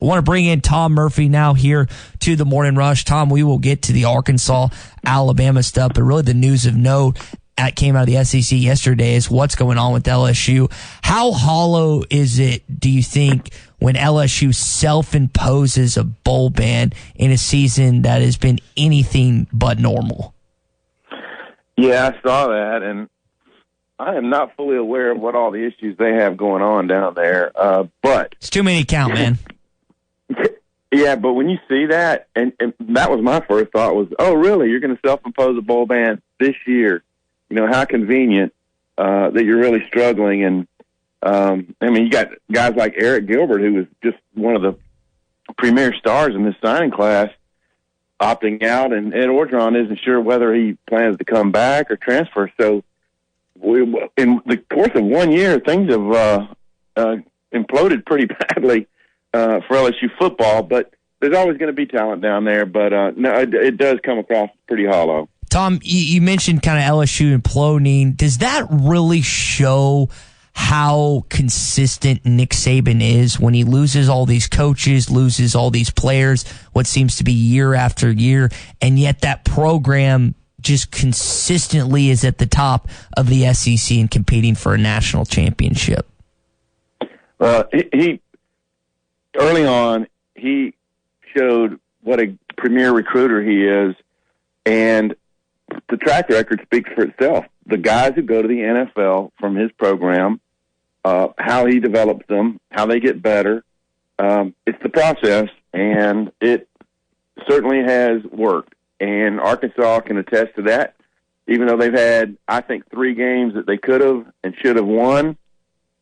I want to bring in Tom Murphy now here to the Morning Rush. Tom, we will get to the Arkansas-Alabama stuff, but really the news of note that came out of the SEC yesterday is what's going on with LSU. How hollow is it, do you think, when LSU self-imposes a bowl ban in a season that has been anything but normal? Yeah, I saw that, and I am not fully aware of what all the issues they have going on down there. But it's too many to count, man. Yeah, but when you see that, and that was my first thought was, oh, really? You're going to self-impose a bowl ban this year? You know, how convenient that you're really struggling. And, I mean, you got guys like Eric Gilbert, who was just one of the premier stars in this signing class, opting out, and Ed Orgeron isn't sure whether he plans to come back or transfer. So in the course of 1 year, things have imploded pretty badly for LSU football, but there's always going to be talent down there. But no, it does come across pretty hollow. Tom, you mentioned kind of LSU imploding. Does that really show how consistent Nick Saban is when he loses all these coaches, loses all these players, what seems to be year after year, and yet that program just consistently is at the top of the SEC and competing for a national championship? He early on, he showed what a premier recruiter he is, and the track record speaks for itself. The guys who go to the NFL from his program, how he develops them, how they get better, it's the process, and it certainly has worked. And Arkansas can attest to that, even though they've had, I think, 3 games that they could have and should have won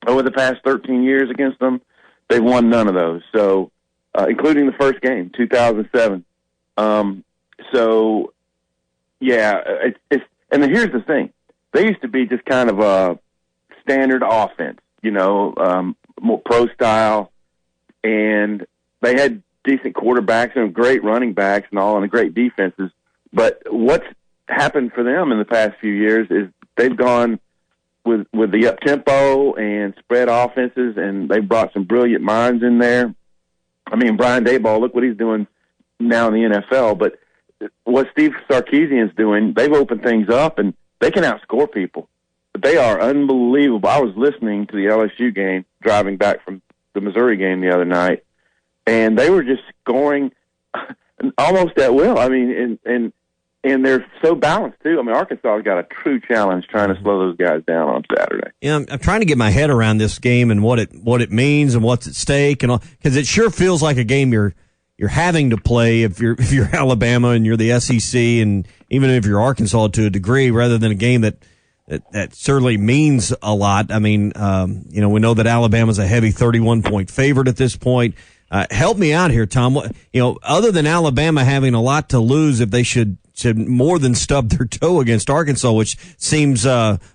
over the past 13 years against them. They've won none of those, so including the first game, 2007. So, yeah, and then here's the thing. They used to be just kind of a standard offense, you know, more pro-style, and they had decent quarterbacks and great running backs and all, and great defenses. But what's happened for them in the past few years is they've gone with the up-tempo and spread offenses, and they brought some brilliant minds in there. I mean, Brian Daboll, look what he's doing now in the NFL. But what Steve Sarkisian's doing, they've opened things up, and they can outscore people. But they are unbelievable. I was listening to the LSU game, driving back from the Missouri game the other night, and they were just scoring almost at will. I mean, and they're so balanced, too. I mean, Arkansas has got a true challenge trying to slow those guys down on Saturday. Yeah, I'm trying to get my head around this game and what it means and what's at stake, and all, because it sure feels like a game you're having to play if you're Alabama and you're the SEC, and even if you're Arkansas to a degree, rather than a game that certainly means a lot. I mean, you know, we know that Alabama's a heavy 31-point favorite at this point. Help me out here, Tom. You know, other than Alabama having a lot to lose, if they should more than stub their toe against Arkansas, which seems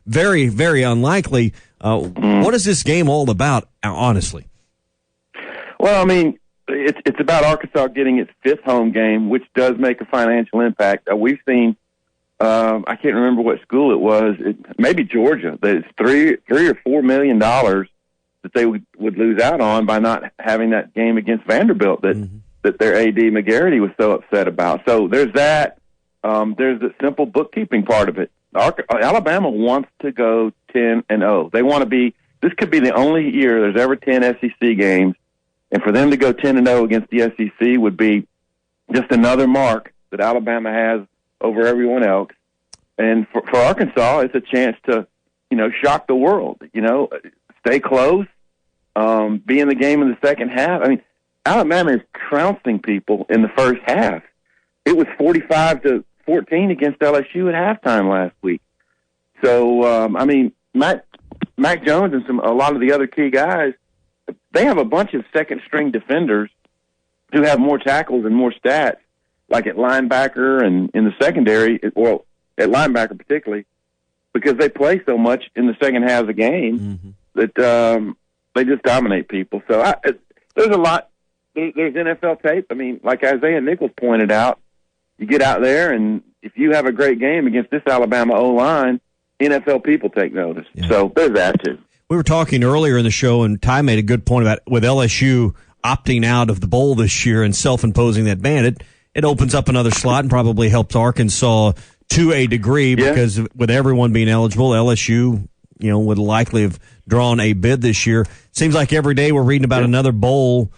very, very unlikely. What is this game all about, honestly? Well, I mean, it's about Arkansas getting its 5th home game, which does make a financial impact. We've seen, I can't remember what school it was, maybe Georgia, that it's $3 or $4 million that they would lose out on by not having that game against Vanderbilt that their AD McGarity was so upset about. So there's that. There's the simple bookkeeping part of it. Alabama wants to go 10-0. They want to be. This could be the only year there's ever 10 SEC games, and for them to go 10-0 against the SEC would be just another mark that Alabama has over everyone else. And for Arkansas, it's a chance to, you know, shock the world. You know, stay close, be in the game in the second half. I mean, Alabama is trouncing people in the first half. It was 45-14 against LSU at halftime last week. So, I mean, Mac Jones and a lot of the other key guys, they have a bunch of second-string defenders who have more tackles and more stats, like at linebacker and in the secondary, well, at linebacker particularly, because they play so much in the second half of the game that they just dominate people. So there's a lot. There's NFL tape. I mean, like Isaiah Nichols pointed out, you get out there, and if you have a great game against this Alabama O-line, NFL people take notice. Yeah. So there's that, too. We were talking earlier in the show, and Ty made a good point about with LSU opting out of the bowl this year and self-imposing that ban, it opens up another slot and probably helps Arkansas to a degree because with everyone being eligible, LSU, would likely have drawn a bid this year. Seems like every day we're reading about another bowl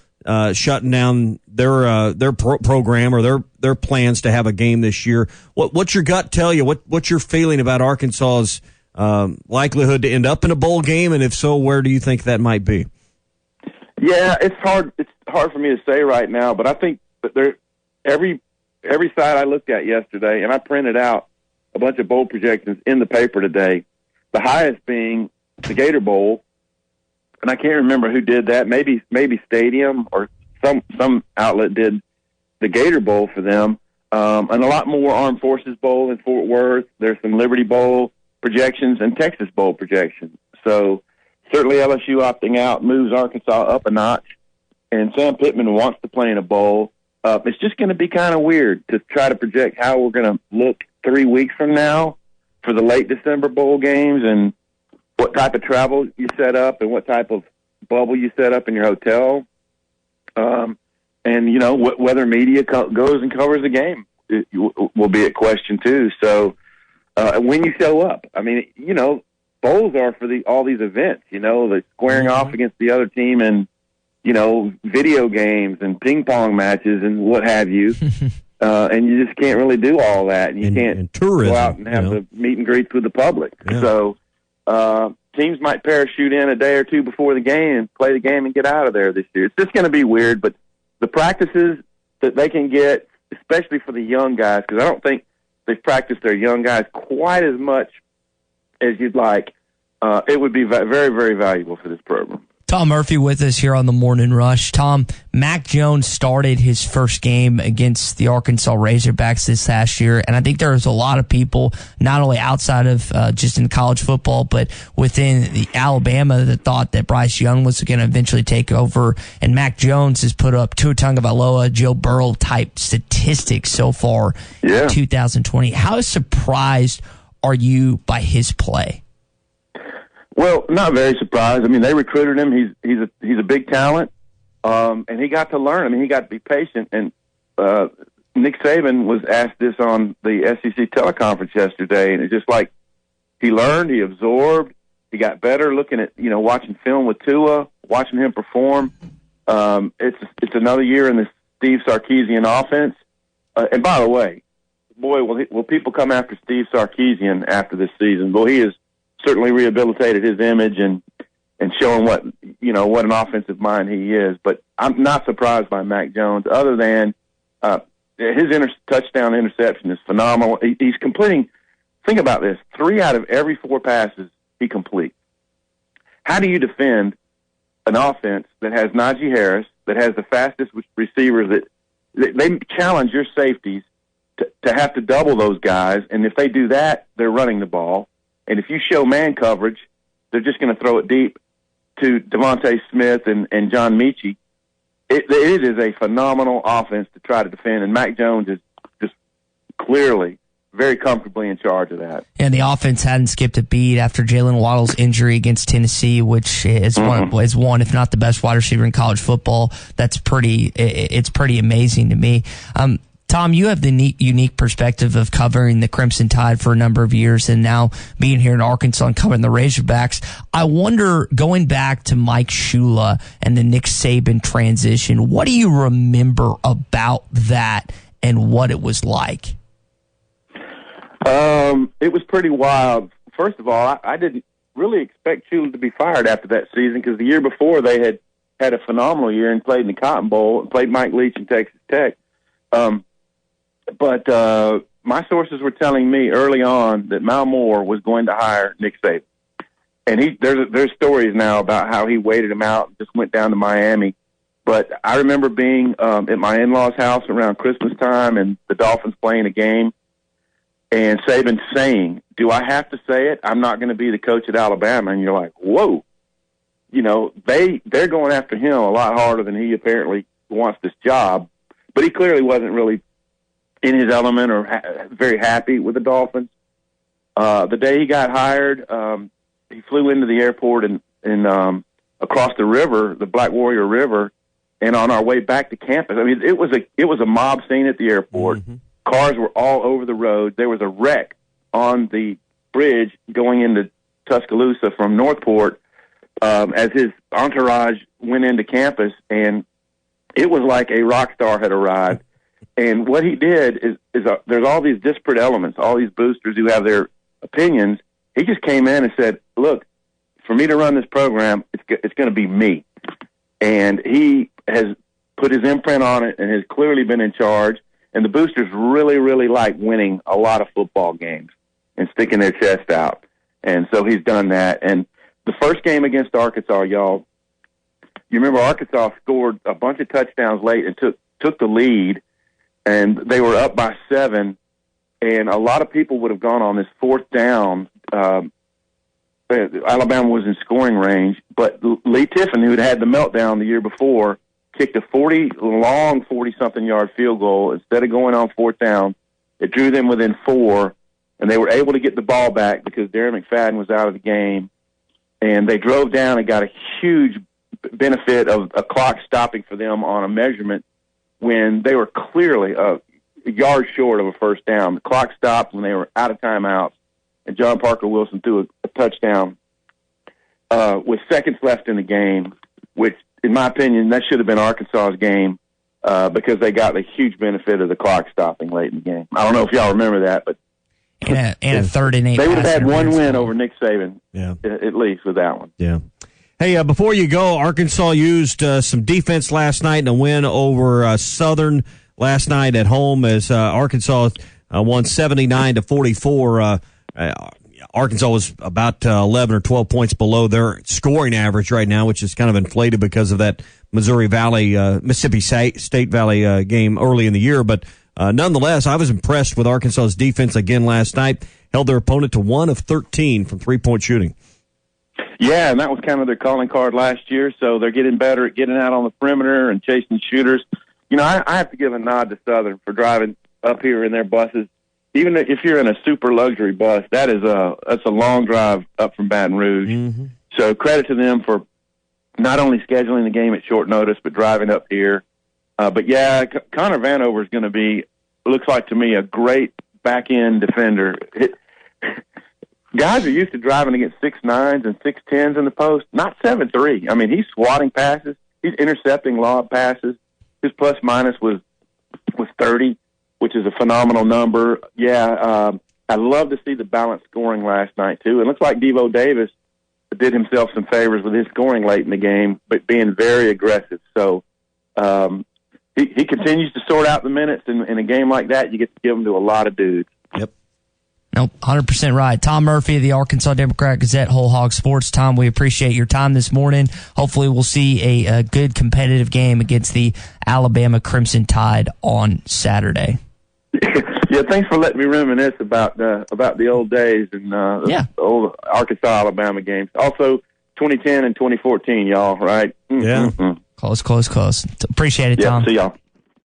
shutting down their program or their plans to have a game this year. What's your gut tell you? What's your feeling about Arkansas's likelihood to end up in a bowl game, and if so, where do you think that might be? Yeah, it's hard. It's hard for me to say right now, but I think that every site I looked at yesterday, and I printed out a bunch of bowl projections in the paper today. The highest being the Gator Bowl, and I can't remember who did that. Maybe Stadium or some outlet did the Gator Bowl for them, and a lot more Armed Forces Bowl in Fort Worth. There's some Liberty Bowl projections and Texas Bowl projections. So certainly LSU opting out moves Arkansas up a notch, and Sam Pittman wants to play in a bowl. It's just going to be kind of weird to try to project how we're going to look 3 weeks from now for the late December bowl games and what type of travel you set up and what type of bubble you set up in your hotel. And, whether media goes and covers the game will be a question too. So when you show up, I mean, bowls are for all these events, the squaring off against the other team and, video games and ping pong matches and what have you. And you just can't really do all that. And you can't tourism, go out and have the meet and greets with the public. Yeah. So teams might parachute in a day or two before the game and play the game and get out of there this year. It's just going to be weird, but the practices that they can get, especially for the young guys, because I don't think they've practiced their young guys quite as much as you'd like, it would be very, very valuable for this program. Tom Murphy with us here on the Morning Rush. Tom, Mac Jones started his first game against the Arkansas Razorbacks this last year, and I think there was a lot of people, not only outside of just in college football, but within the Alabama that thought that Bryce Young was going to eventually take over, and Mac Jones has put up Tua Tagovailoa, Joe Burrow-type statistics so far in 2020. How surprised are you by his play? Well, not very surprised. I mean, they recruited him. He's a big talent, and he got to learn. I mean, he got to be patient. And Nick Saban was asked this on the SEC teleconference yesterday, and it's just like he learned, he absorbed, he got better. Looking at watching film with Tua, watching him perform. It's another year in the Steve Sarkisian offense. And by the way, boy, will people come after Steve Sarkisian after this season? Well, he is certainly rehabilitated his image and showing what an offensive mind he is. But I'm not surprised by Mac Jones, other than his touchdown interception is phenomenal. He's completing. Think about this: 3 out of every 4 passes he completes. How do you defend an offense that has Najee Harris, that has the fastest receivers, that they challenge your safeties to have to double those guys, and if they do that, they're running the ball. And if you show man coverage, they're just going to throw it deep to Devontae Smith and John Mechie. It is a phenomenal offense to try to defend, and Mac Jones is just clearly very comfortably in charge of that. And the offense hadn't skipped a beat after Jalen Waddle's injury against Tennessee, which is one, if not the best wide receiver in college football. It's pretty amazing to me. Tom, you have the unique perspective of covering the Crimson Tide for a number of years and now being here in Arkansas and covering the Razorbacks. I wonder, going back to Mike Shula and the Nick Saban transition, what do you remember about that and what it was like? It was pretty wild. First of all, I didn't really expect Shula to be fired after that season because the year before they had a phenomenal year and played in the Cotton Bowl and played Mike Leach in Texas Tech. But my sources were telling me early on that Mal Moore was going to hire Nick Saban. And there's stories now about how he waited him out and just went down to Miami. But I remember being at my in-laws' house around Christmas time and the Dolphins playing a game, and Saban saying, "Do I have to say it? I'm not going to be the coach at Alabama." And you're like, whoa. They're going after him a lot harder than he apparently wants this job. But he clearly wasn't really in his element or very happy with the Dolphins. The day he got hired, he flew into the airport and across the river, the Black Warrior River, And on our way back to campus, I mean, it was a mob scene at the airport. Mm-hmm. Cars were all over the road. There was a wreck on the bridge going into Tuscaloosa from Northport as his entourage went into campus, and it was like a rock star had arrived. And what he did is there's all these disparate elements, all these boosters who have their opinions. He just came in and said, look, for me to run this program, it's going to be me. And he has put his imprint on it and has clearly been in charge. And the boosters really, really like winning a lot of football games and sticking their chest out. And so he's done that. And the first game against Arkansas, y'all, you remember Arkansas scored a bunch of touchdowns late and took the lead, and they were up by 7. And a lot of people would have gone on this fourth down. Alabama was in scoring range, but Lee Tiffin, who had the meltdown the year before, kicked a 40-something yard field goal. Instead of going on fourth down, it drew them within 4, and they were able to get the ball back because Darren McFadden was out of the game. And they drove down and got a huge benefit of a clock stopping for them on a measurement when they were clearly a yard short of a first down. The clock stopped when they were out of timeouts, and John Parker Wilson threw a touchdown with seconds left in the game, which, in my opinion, that should have been Arkansas's game because they got the huge benefit of the clock stopping late in the game. I don't know if y'all remember that, but and a 3rd and 8. They would have had one win over Nick Saban, at least with that one. Yeah. Hey, before you go, Arkansas used some defense last night in a win over Southern last night at home as Arkansas won 79-44. Arkansas was about 11 or 12 points below their scoring average right now, which is kind of inflated because of that Mississippi State Valley game early in the year. But nonetheless, I was impressed with Arkansas's defense again last night. Held their opponent to 1 of 13 from three-point shooting. Yeah, and that was kind of their calling card last year, so they're getting better at getting out on the perimeter and chasing shooters. You know, I have to give a nod to Southern for driving up here in their buses. Even if you're in a super luxury bus, that's a long drive up from Baton Rouge. Mm-hmm. So credit to them for not only scheduling the game at short notice, but driving up here. But yeah, Connor Vanover is going to be, looks like to me, a great back-end defender. Guys are used to driving against 6'9s and 6'10s in the post, not 7'3". I mean, he's swatting passes. He's intercepting lob passes. His plus-minus was 30, which is a phenomenal number. Yeah, I love to see the balanced scoring last night, too. It looks like Devo Davis did himself some favors with his scoring late in the game, but being very aggressive. So he continues to sort out the minutes. In a game like that, you get to give them to a lot of dudes. Yep. Nope, 100% right. Tom Murphy of the Arkansas Democrat-Gazette, Whole Hog Sports. Tom, we appreciate your time this morning. Hopefully we'll see a good competitive game against the Alabama Crimson Tide on Saturday. Yeah, thanks for letting me reminisce about the old days and the old Arkansas-Alabama games. Also, 2010 and 2014, y'all, right? Yeah. Close. Appreciate it, Tom. See y'all.